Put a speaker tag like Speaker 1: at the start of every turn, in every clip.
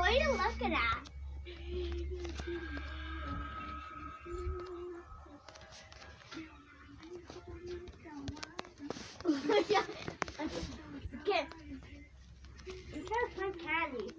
Speaker 1: are you looking at? Okay. I'm trying to find candy.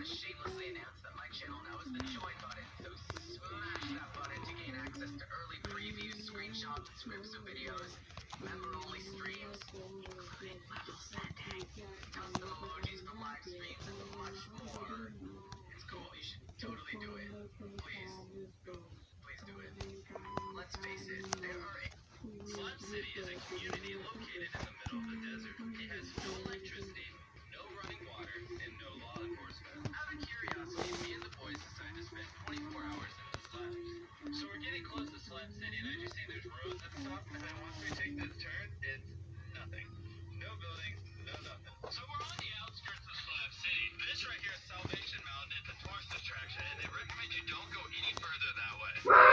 Speaker 2: Shamelessly announce that my channel now has the join button, so smash that button to gain access to early previews, screenshots, and scripts of videos, member-only streams, including level setting, custom emojis for live streams, and much more. It's cool. You should totally do it. Please. Please do it. Let's face it, there are...
Speaker 3: Slime City is a community located in the middle of the desert. It has no electricity, no running water, and no law enforcement. Out of curiosity, me and the boys decided to spend 24 hours in the slums. So we're getting close to Slime City, and as you see, there's roads and stuff, and then once we take this turn, it's nothing. No buildings, no nothing. So we're on the outskirts of Slime City. This right here is Salvation Mountain. It's a tourist attraction, and they recommend you don't go any further that way.